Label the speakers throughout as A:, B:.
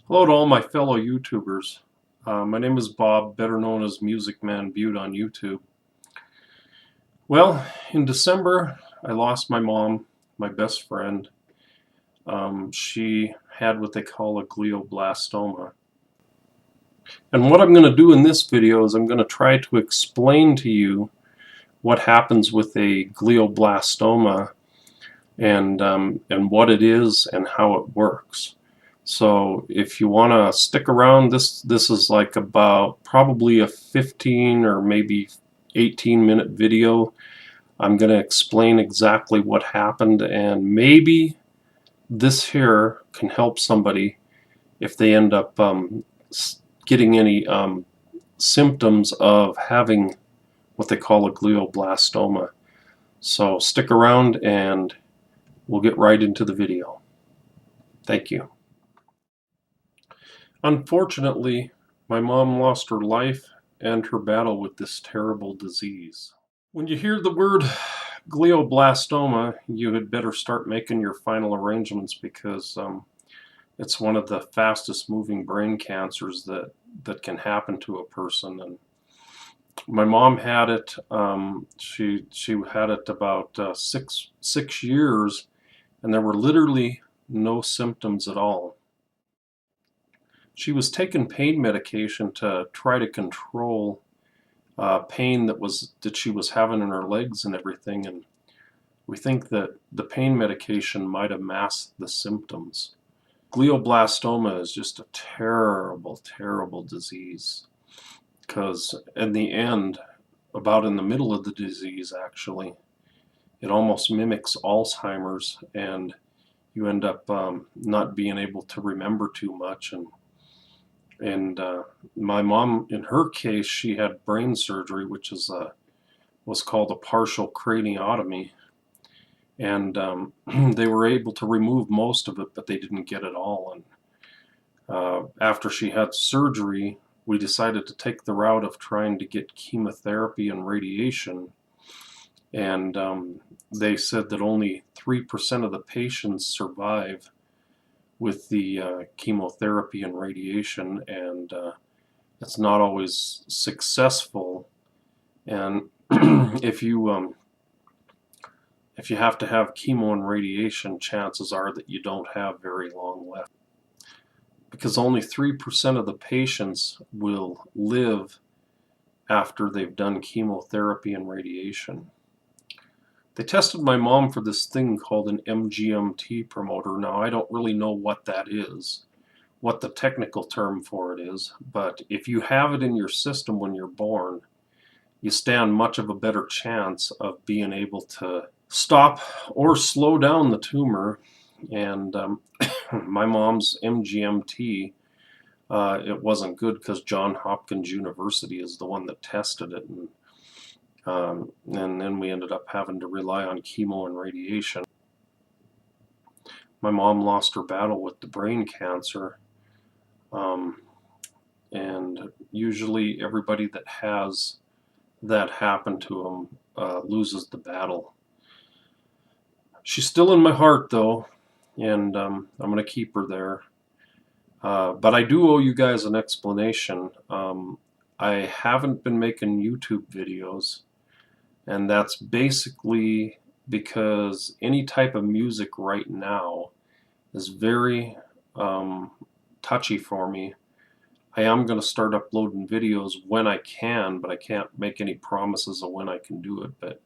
A: Hello to all my fellow YouTubers. My name is Bob, better known as MusicManButte on YouTube. Well, in December, I lost my mom, my best friend. She had what they call a glioblastoma. And what I'm going to do in this video is I'm going to try to explain to you what happens with a glioblastoma and what it is and how it works. So if you want to stick around, this is like about probably a 15 or maybe 18-minute video. I'm going to explain exactly what happened, and maybe this here can help somebody if they end up getting any symptoms of having what they call a glioblastoma. So stick around and we'll get right into the video. Thank you. Unfortunately, my mom lost her life and her battle with this terrible disease. When you hear the word glioblastoma, you had better start making your final arrangements because it's one of the fastest moving brain cancers that can happen to a person. And my mom had it. She had it about six years, and there were literally no symptoms at all. She was taking pain medication to try to control pain that she was having in her legs and everything, and we think that the pain medication might have masked the symptoms. Glioblastoma is just a terrible, terrible disease because in the end, about in the middle of the disease actually, it almost mimics Alzheimer's, and you end up not being able to remember too much. And my mom, in her case, she had brain surgery, which is was called a partial craniotomy, and they were able to remove most of it, but they didn't get it all. And after she had surgery, we decided to take the route of trying to get chemotherapy and radiation, and they said that only 3% of the patients survive with the chemotherapy and radiation, and it's not always successful. And if you have to have chemo and radiation, chances are that you don't have very long left, because only 3% of the patients will live after they've done chemotherapy and radiation. They tested my mom for this thing called an MGMT promoter. Now, I don't really know what that is, what the technical term for it is, but if you have it in your system when you're born, you stand much of a better chance of being able to stop or slow down the tumor. And my mom's MGMT, it wasn't good because Johns Hopkins University is the one that tested it, and then we ended up having to rely on chemo and radiation. My mom lost her battle with the brain cancer, and usually everybody that has that happen to them loses the battle. She's still in my heart, though, and I'm going to keep her there. But I do owe you guys an explanation. I haven't been making YouTube videos, and that's basically because any type of music right now is very touchy for me. I am going to start uploading videos when I can, but I can't make any promises of when I can do it. But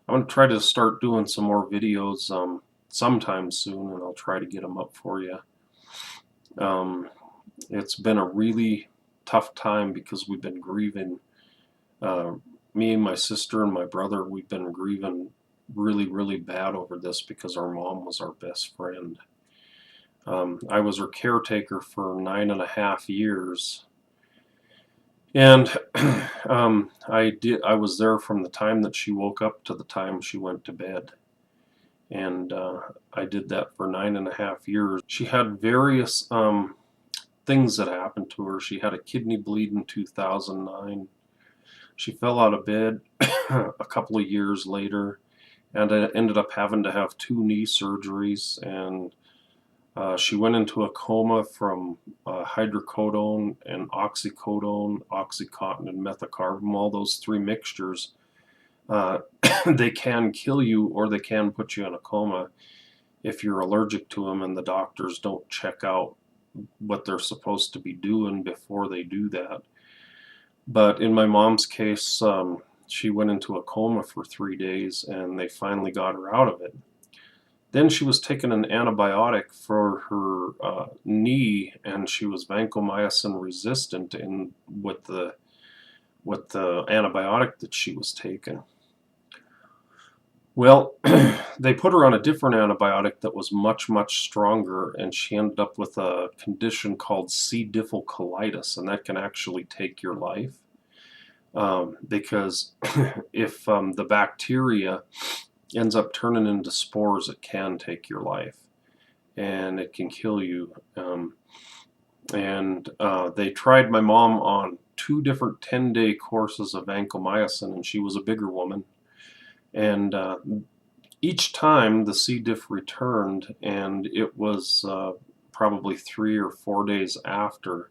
A: I'm going to try to start doing some more videos sometime soon, and I'll try to get them up for you. It's been a really tough time because we've been grieving. Me and my sister and my brother, we've been grieving really, really bad over this because our mom was our best friend. I was her caretaker for 9.5 years, and I was there from the time that she woke up to the time she went to bed, and I did that for 9.5 years. She had various things that happened to her. She had a kidney bleed in 2009. She fell out of bed a couple of years later, and I ended up having to have 2 knee surgeries, and She went into a coma from hydrocodone and oxycodone, oxycontin, and methocarbamol. All those three mixtures, uh, they can kill you or they can put you in a coma if you're allergic to them and the doctors don't check out what they're supposed to be doing before they do that. But in my mom's case, she went into a coma for 3 days and they finally got her out of it. Then she was taking an antibiotic for her knee, and she was vancomycin resistant in with the antibiotic that she was taking. Well, they put her on a different antibiotic that was much, much stronger, and she ended up with a condition called C. difficile colitis, and that can actually take your life. Because if the bacteria ends up turning into spores, it can take your life, and it can kill you. They tried my mom on 2 different 10-day courses of vancomycin, and she was a bigger woman. And each time the C. diff returned, and it was probably 3 or 4 days after.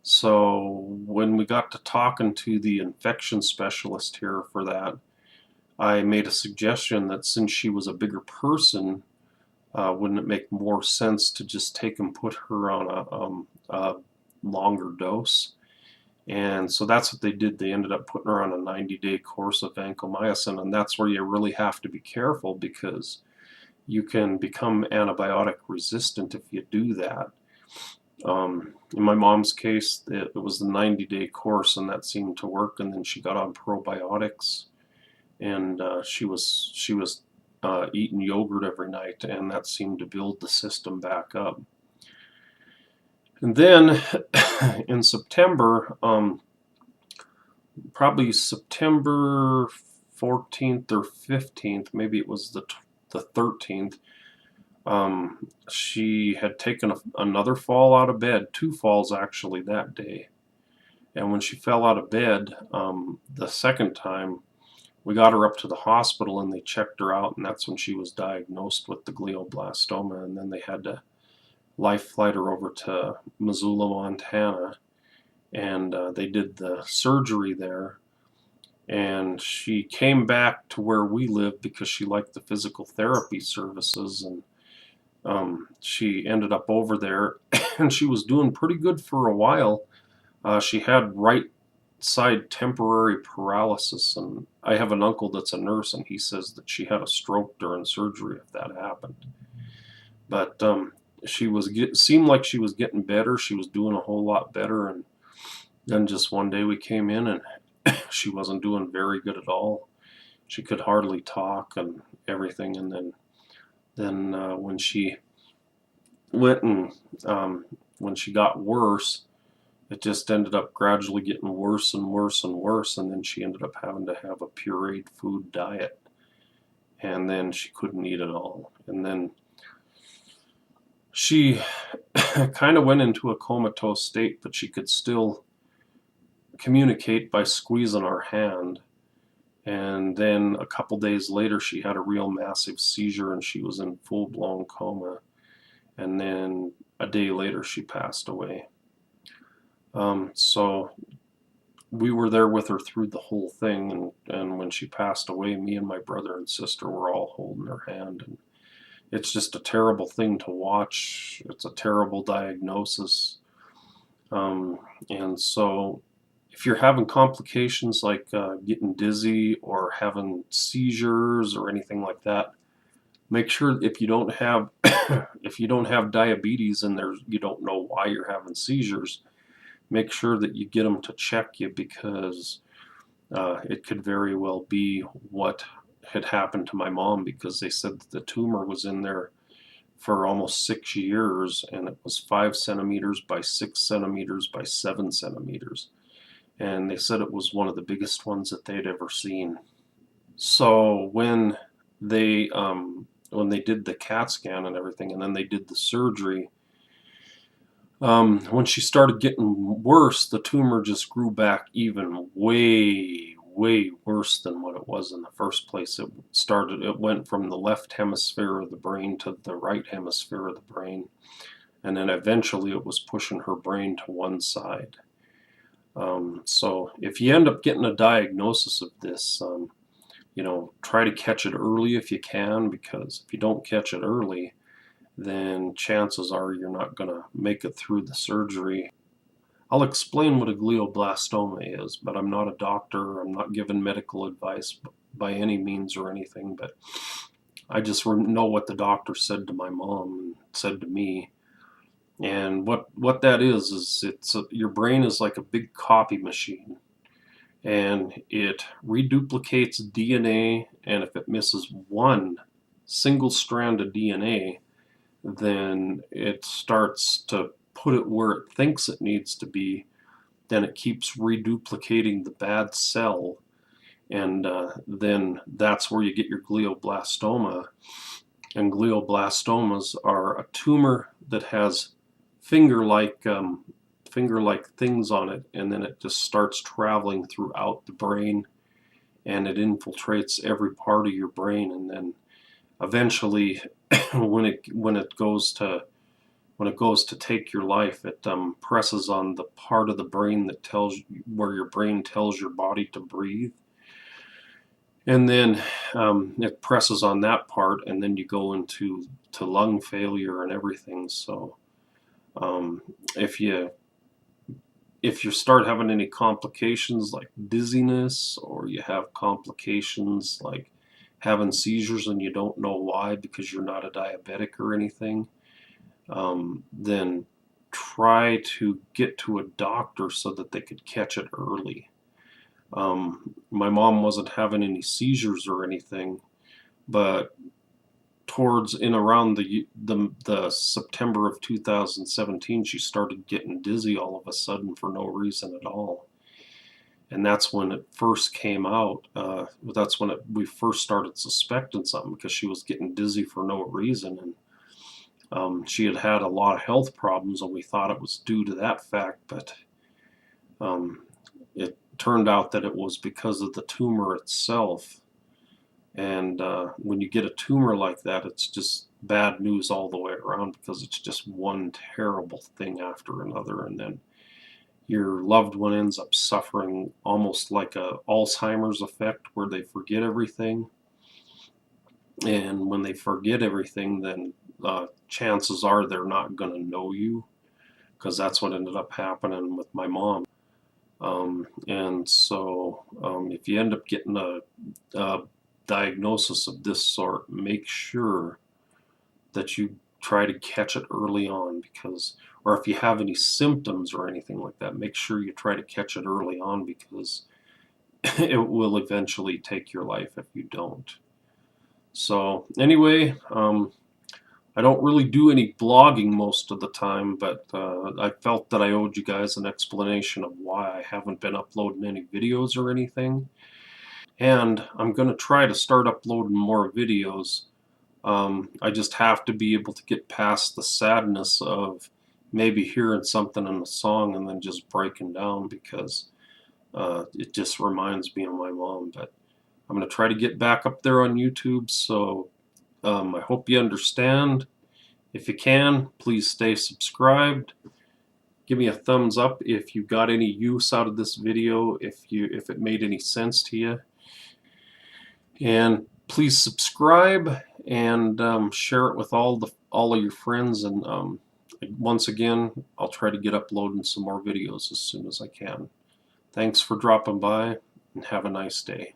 A: So when we got to talking to the infection specialist here for that, I made a suggestion that since she was a bigger person, wouldn't it make more sense to just take and put her on a longer dose? And so that's what they did. They ended up putting her on a 90-day course of vancomycin, and that's where you really have to be careful because you can become antibiotic resistant if you do that. In my mom's case, it was the 90-day course, and that seemed to work. And then she got on probiotics, and she was eating yogurt every night, and that seemed to build the system back up. And then in September, probably September 14th or 15th, maybe it was the 13th, she had taken another fall out of bed, 2 falls actually that day. And when she fell out of bed the second time, we got her up to the hospital and they checked her out, and that's when she was diagnosed with the glioblastoma. And then they had to life flight her over to Missoula, Montana, and they did the surgery there. And she came back to where we live because she liked the physical therapy services, and she ended up over there and she was doing pretty good for a while. She had right side temporary paralysis, and I have an uncle that's a nurse, and he says that she had a stroke during surgery if that happened. But seemed like she was getting better. She was doing a whole lot better, and then just one day we came in and she wasn't doing very good at all. She could hardly talk and everything. And then when she went and when she got worse, it just ended up gradually getting worse and worse and worse. And then she ended up having to have a pureed food diet, and then she couldn't eat at all. And then she kind of went into a comatose state, but she could still communicate by squeezing our hand. And then a couple days later, she had a real massive seizure and she was in full-blown coma. And then a day later, she passed away. So we were there with her through the whole thing. And when she passed away, me and my brother and sister were all holding her hand. And it's just a terrible thing to watch. It's a terrible diagnosis. And so if you're having complications like getting dizzy or having seizures or anything like that, make sure if you don't have if you don't have diabetes and you don't know why you're having seizures, make sure that you get them to check you, because it could very well be what had happened to my mom, because they said that the tumor was in there for almost 6 years, and it was 5 centimeters by 6 centimeters by 7 centimeters. And they said it was one of the biggest ones that they'd ever seen. So when they did the CAT scan and everything, and then they did the surgery, when she started getting worse, the tumor just grew back even way, way worse than what it was in the first place. It went from the left hemisphere of the brain to the right hemisphere of the brain, and then eventually it was pushing her brain to one side. So if you end up getting a diagnosis of this, try to catch it early if you can, because if you don't catch it early, then chances are you're not going to make it through the surgery. I'll explain what a glioblastoma is, but I'm not a doctor. I'm not giving medical advice by any means or anything, but I just know what the doctor said to my mom and said to me. And what that is your brain is like a big copy machine, and it reduplicates DNA, and if it misses one single strand of DNA, then it starts to put it where it thinks it needs to be. Then it keeps reduplicating the bad cell, and then that's where you get your glioblastoma. And glioblastomas are a tumor that has finger-like things on it, and then it just starts traveling throughout the brain, and it infiltrates every part of your brain, and then eventually, when it goes to take your life, it presses on the part of the brain that where your brain tells your body to breathe, and then it presses on that part, and then you go into lung failure and everything. So if you start having any complications like dizziness, or you have complications like having seizures and you don't know why because you're not a diabetic or anything, then try to get to a doctor so that they could catch it early. My mom wasn't having any seizures or anything, but around the September of 2017, she started getting dizzy all of a sudden for no reason at all, and that's when it first came out. That's when we first started suspecting something, because she was getting dizzy for no reason, and she had had a lot of health problems, and we thought it was due to that fact, but it turned out that it was because of the tumor itself. And when you get a tumor like that, it's just bad news all the way around, because it's just one terrible thing after another, and then your loved one ends up suffering almost like a Alzheimer's effect, where they forget everything. And when they forget everything, then chances are they're not going to know you, because that's what ended up happening with my mom. And so if you end up getting a diagnosis of this sort, make sure that you try to catch it early on, or if you have any symptoms or anything like that, make sure you try to catch it early on, because it will eventually take your life if you don't. So anyway, I don't really do any blogging most of the time, but I felt that I owed you guys an explanation of why I haven't been uploading any videos or anything. And I'm going to try to start uploading more videos. I just have to be able to get past the sadness of maybe hearing something in a song and then just breaking down, because it just reminds me of my mom. But I'm going to try to get back up there on YouTube, so I hope you understand. If you can, please stay subscribed. Give me a thumbs up if you got any use out of this video, if it made any sense to you. And please subscribe and share it with all of your friends. And once again, I'll try to get uploading some more videos as soon as I can. Thanks for dropping by, and have a nice day.